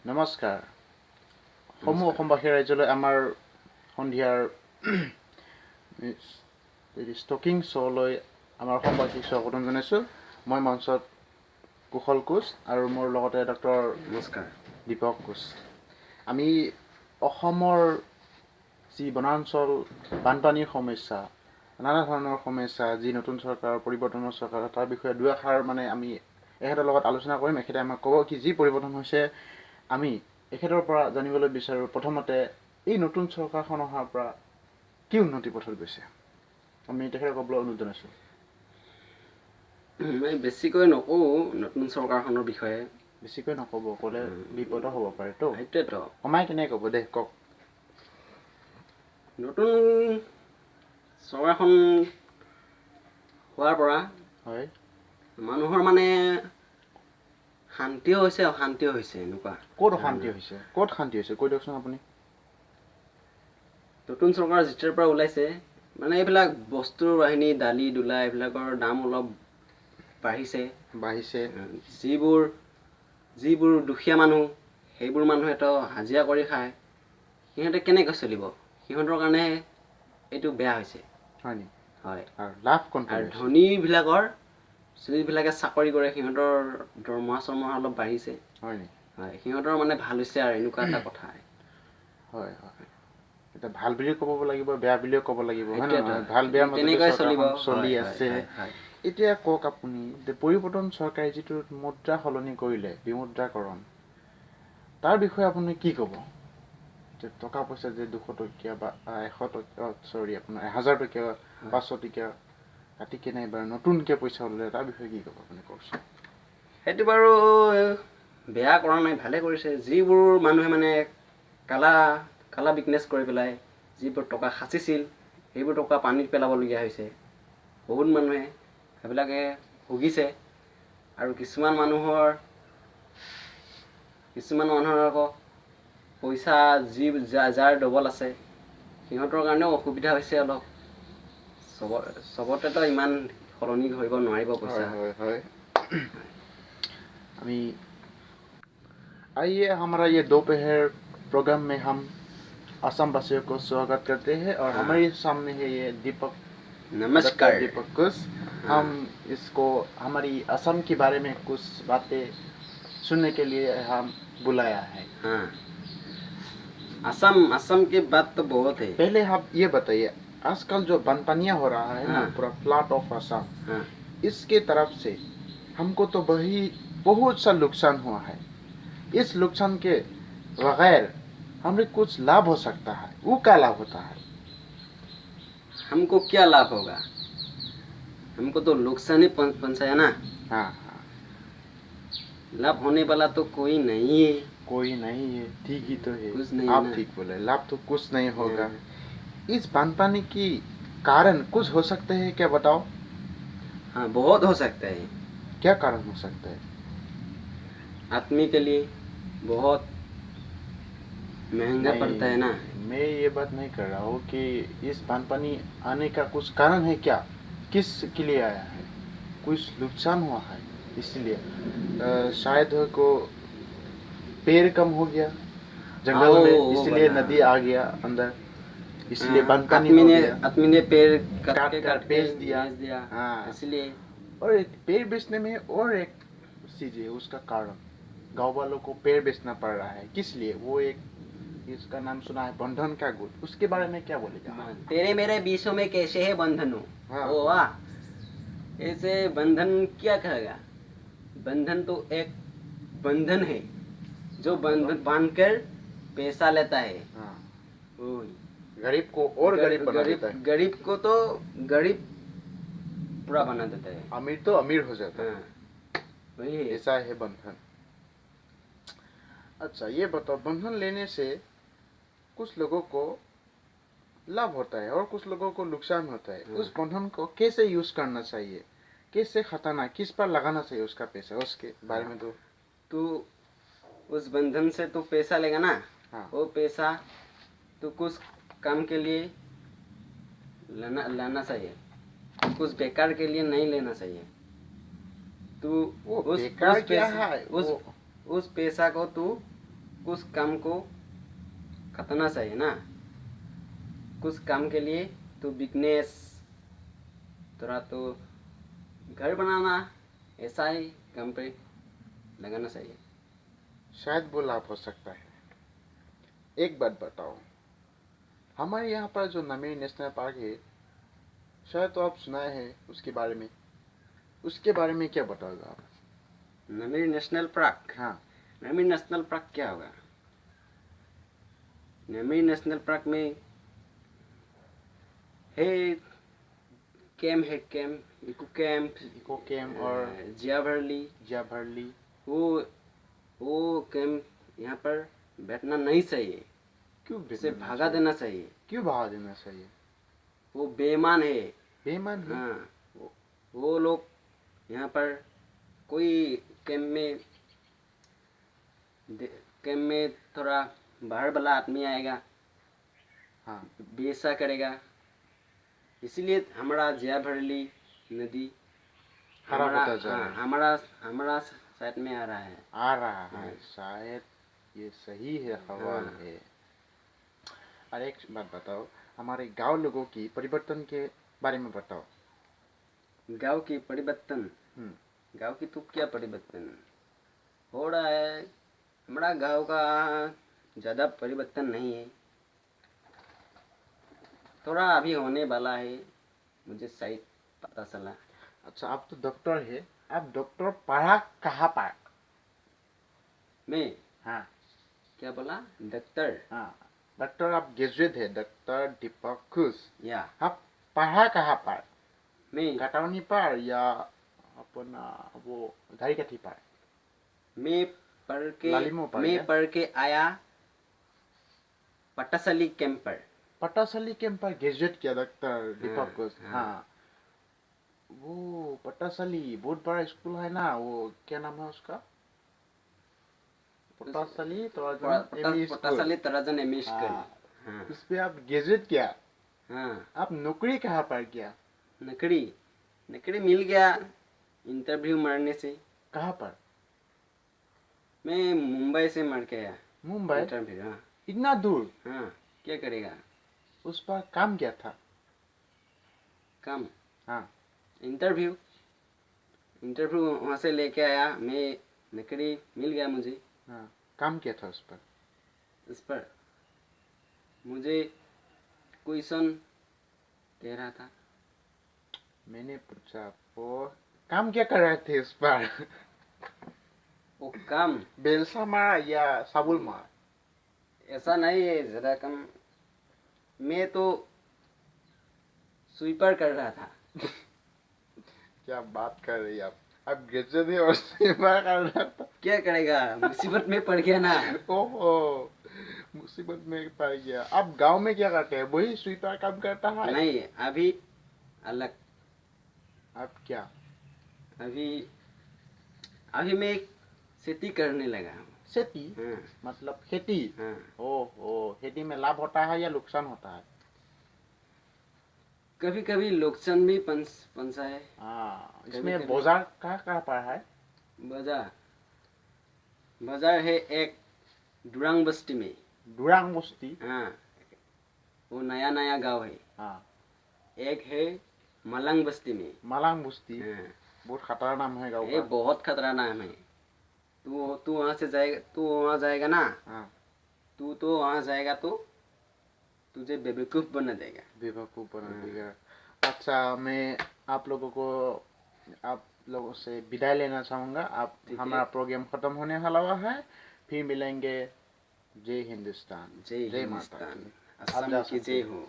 নমস্কাৰ। সমূহ অসমবাসী ৰাইজলৈ আমাৰ সন্ধিয়াৰ ষ্টকিং শ্ব'লৈ আমাৰ অসমবাসীক স্বাগতম জনাইছোঁ। মই মঞ্চত কুশল কোচ আৰু মোৰ লগতে ডক্টৰ নমস্কাৰ দীপক কোচ। আমি অসমৰ যি বনাঞ্চল বানপানীৰ সমস্যা, নানা ধৰণৰ সমস্যা, যি নতুন চৰকাৰ পৰিৱৰ্তনৰ চৰকাৰ, তাৰ বিষয়ে দুই এষাৰ আমি এখেতৰ লগত আলোচনা কৰিম। এখেতে আমাক ক'ব কি যি পৰিৱৰ্তন হৈছে আমি এখেতৰ পৰা জানিবলৈ বিচাৰোঁ। প্ৰথমতে এই নতুন চৰকাৰখন অহাৰ পৰা কি উন্নতি পথত গৈছে আমি তেখেতক ক'বলৈ অনুৰোধ জনাইছোঁ। মই বেছিকৈ নকওঁ নতুন চৰকাৰখনৰ বিষয়ে। বেছিকৈ নক'ব, ক'লে বিপদো হ'ব পাৰে তো। সেইটোৱেতো কমাই কেনে ক'ব দে, কওক। নতুন চৰকাৰখন হোৱাৰ পৰা হয়, মানুহৰ শান্তিও হৈছে অশান্তিও হৈছে। এনেকুৱা ক'ত অশান্তি হৈছে, ক'ত শান্তি হৈছে কৈ দিয়কচোন আপুনি। নতুন চৰকাৰ যেতিয়াৰ পৰা ওলাইছে এইবিলাক বস্তুৰ বাহিনী দালি দোলা এইবিলাকৰ দাম অলপ বাঢ়িছে। যিবোৰ দুখীয়া মানুহ সেইবোৰ মানুহেতো হাজিৰা কৰি খায়, সিহঁতে কেনেকৈ চলিব? সিহঁতৰ কাৰণে এইটো বেয়া হৈছে। হয় নি? হয়। আৰু লাভ কোনটো? আৰু ধনীবিলাকৰ যিবিলাকে চাকৰি কৰে সিহঁতৰ দৰমহা অলপ বাঢ়িছে। হয় নি? হয়, সিহঁতৰ ভাল হৈছে আৰু এনেকুৱা এটা কথা। হয় হয়, এতিয়া ভাল বুলিও ক'ব লাগিব, বেয়া বুলিও ক'ব লাগিব, হয় নে সেইটোৱেতো। নহয়? ভাল বেয়াৰ মাজতে তেনেকৈ চলিব। চৰকাৰখন চলি হয়, আছে। হয়, হয়। এতিয়া কওক আপুনি যে পৰিৱৰ্তন চৰকাৰে যিটো মুদ্ৰা সলনি কৰিলে, বিমুদ্ৰাকৰণ, তাৰ বিষয়ে আপুনি কি ক'ব? যে টকা পইচা যে 200 টকীয়া বা 1000 টকীয়া 500 টকীয়া কাটি কেনে এবাৰ নতুনকৈ পইচা ওলালে, তাৰ বিষয়ে কি ক'ব আপুনি কওকচোন। সেইটো বাৰু বেয়া কৰা নাই, ভালে কৰিছে। যিবোৰ মানুহে কালা বিজনেছ কৰি পেলাই যিবোৰ টকা সাঁচিছিল সেইবোৰ টকা পানীত পেলাবলগীয়া হৈছে। বহুত মানুহে সেইবিলাকে ভুগিছে। আৰু কিছুমান মানুহৰ আকৌ পইচা যাৰ ডবল আছে সিহঁতৰ কাৰণেও অসুবিধা হৈছে অলপ। চবতেতো ইমান সলনি কৰিব নোৱাৰিব পইচা। হয় হয়। आइए हमारा ये दोपहर प्रोग्राम में हम असम वासियों को स्वागत करते हैं और हमारे सामने है ये दीपक। नमस्कार दीपक कुछ हम इसको हमारी असम के बारे में कुछ बातें सुनने के लिए हम बुलाया है। हाँ, असम की बात तो बहुत है। पहले आप ये बताइए, आजकल जो बानपानियाँ हो रहा है ना, पूरा फ्लड ऑफ असम, इसके तरफ से हमको तो बहुत सा नुकसान हुआ है। इस नुकसान के बगैर हमें कुछ लाभ हो सकता है, वो क्या लाभ होता है? हमको क्या लाभ होगा? हमको तो नुकसान ही पहुंचाया ना। हाँ, लाभ होने वाला तो कोई नहीं है। कोई नहीं है, ठीक ही तो है। कुछ नहीं आप है। ठीक बोले, लाभ तो कुछ नहीं होगा। इस बानपानी की कारण कुछ हो सकते हैं क्या, बताओ। हाँ, बहुत हो सकता है। क्या कारण हो सकता है? आदमी के लिए बहुत महंगा पड़ता है ना। मैं ये बात नहीं कर रहा हूँ कि इस बानपानी आने का कुछ कारण है क्या, किस के लिए आया है, कुछ नुकसान हुआ है इसलिए। शायद को पेड़ कम हो गया जंगल में, इसलिए नदी आ गया अंदर, इसलिए बानपानी हो गया। आदमी ने पेड़ काट बेच दिया। हाँ, इसलिए। और पेड़ बेचने में और एक चीज है, उसका कारण गाँव वालों को पेड़ बेचना पड़ रहा है। किस लिए? वो एक इसका नाम सुना है, बंधन का गुट, उसके बारे में क्या बोलेगा? तेरे मेरे बीचों में कैसे है बंधन हो? हाँ। ओ वाह, ऐसे बंधन क्या कहेगा? बंधन तो एक बंधन है जो बांध कर पैसा लेता है। हाँ। ओह, गरीब को और गरीब बना देता है। गरीब को तो गरीब पूरा बना देता है, अमीर तो अमीर हो जाता है। वही है। ऐसा है बंधन। अच्छा ये बताओ, बंधन लेने से कुछ लोगों को लाभ होता है और कुछ लोगों को नुकसान होता है। उस बंधन को कैसे यूज करना चाहिए, कैसे खताना, किस पर लगाना चाहिए उसका पैसा, उसके बारे में तो उस बंधन से तू पैसा लेगा ना। हाँ। वो पैसा तो कुछ काम के लिए लाना चाहिए, कुछ बेकार के लिए नहीं लेना चाहिए। तू वो बेकार क्या है? उस पैसा को तू कुछ काम को करना चाहिए ना। कुछ काम के लिए तो बिजनेस, थोड़ा तो घर बनाना, ऐसा ही काम पे लगाना चाहिए। शायद वो लाभ हो सकता है। एक बात बताओ, हमारे यहाँ पर जो नमीर नेशनल पार्क है, शायद तो आप सुनाए हैं उसके बारे में। उसके बारे में क्या बताओगे आप? नमीर नेशनल पार्क, हाँ। नमीर नेशनल पार्क क्या होगा? नमीर नेशनल पार्क में है कैंप, इको कैम्प और जियाभरली, जाभरली। वो कैंप यहाँ पर बैठना नहीं चाहिए, क्यों उसे बैठना भागा चाहिए? देना चाहिए। क्यों भगा देना चाहिए? वो बेईमान है। बेईमान है? हाँ, वो लोग यहाँ पर कोई कैंप में थोड़ा बाहर वाला आदमी आएगा, हाँ। बेसा करेगा, इसलिए हमारा जियाभरली नदी खराब हमारा, होता जा रहा है। हमारा साइड में आ रहा है। आ रहा है, हाँ। शायद ये सही है सवाल हाँ। है। और एक बात बताओ, हमारे गांव लोगों की परिवर्तन के बारे में बताओ। गांव की परिवर्तन, गांव की तो क्या परिवर्तन हो रहा है? हमारा गांव का ज़्यादा परिवर्तन नहीं है, थोड़ा अभी होने वाला है, मुझे सही पता चला। अच्छा, आप तो डॉक्टर है, आप डॉक्टर पढ़ा कहाँ पर? मैं हाँ। क्या बोला? डॉक्टर? हाँ, डॉक्टर आप ग्रेजुएट है, डॉक्टर दीपक खुश। या आप पढ़ा कहाँ पर? मैं कटौनी पर या अपना वो धारीकथी पर? मैं लालिमो पर क्या? पढ़ के आया पटासली कैंप पर। पटासली कैंप पर ग्रेजुएट किया डॉक्टर दीपक खुश। हाँ। हाँ, वो पटासली बहुत बड़ा स्कूल है ना, वो क्या नाम है उसका? Patasali Tarajan ME school. Patasali Tarajan ME school. हाँ, हाँ। उस पे आप ग्रेजुएट किया। हाँ, आप नौकरी कहाँ पर किया? नकड़ी मिल गया इंटरव्यू मारने से। कहाँ पर? मैं मुंबई से मार के आया मुंबई? इंटरव्यू। हाँ। इतना दूर? हाँ, क्या करेगा? उस पर काम क्या था? काम? हाँ। इंटरव्यू वहाँ से लेके आया मैं, नकड़ी मिल गया मुझे। हाँ, काम क्या था उस पर? इस पर मुझे क्वेश्चन दे रहा था। मैंने पूछा आपको काम क्या कर रहे थे उस पर? वो काम बेलसा मारा या साबुल मारा? ऐसा नहीं है, ज़रा कम। मैं तो स्वीपर कर रहा था। क्या बात कर रही हैं आप ग्रेजुएट है और सेवा कर रहा था। क्या करेगा, मुसीबत में पड़ गया ना। ओहो, मुसीबत में पड़ गया। आप गांव में क्या करते हैं? वही स्वीपर काम करता है? नहीं, अभी अलग। आप क्या? अभी अभी मैं खेती करने लगा हूँ। खेती? हाँ। मतलब खेती? हाँ। ओहो, खेती में लाभ होता है या नुकसान होता है? कभी कभी नुकसान भी पंसा है। हाँ, कभी इसमें कभी। बाजार कहाँ पर है? बाजार बाजार है एक डुरांग बस्ती में। डुरांग बस्ती? हाँ, वो नया नया गांव है। हाँ। एक है मलंग बस्ती में। मलांग बस्ती? हाँ, बहुत खतरा नाम है गाँव ये का। बहुत खतरा नाम है। तू वहाँ जाएगा ना। हाँ। तू तो वहाँ जाएगा तो तुझे बेवकूफ बना देगा। बेवकूफ बना हाँ। देगा। अच्छा, मैं आप लोगों से विदाई लेना चाहूँगा। आप ठीक है। हमारा प्रोग्राम खत्म होने वाला है। फिर मिलेंगे। जय हिंदुस्तान। जय जय माता हिंदुस्तान। की। आप असम जा की सकते जय हैं। हो।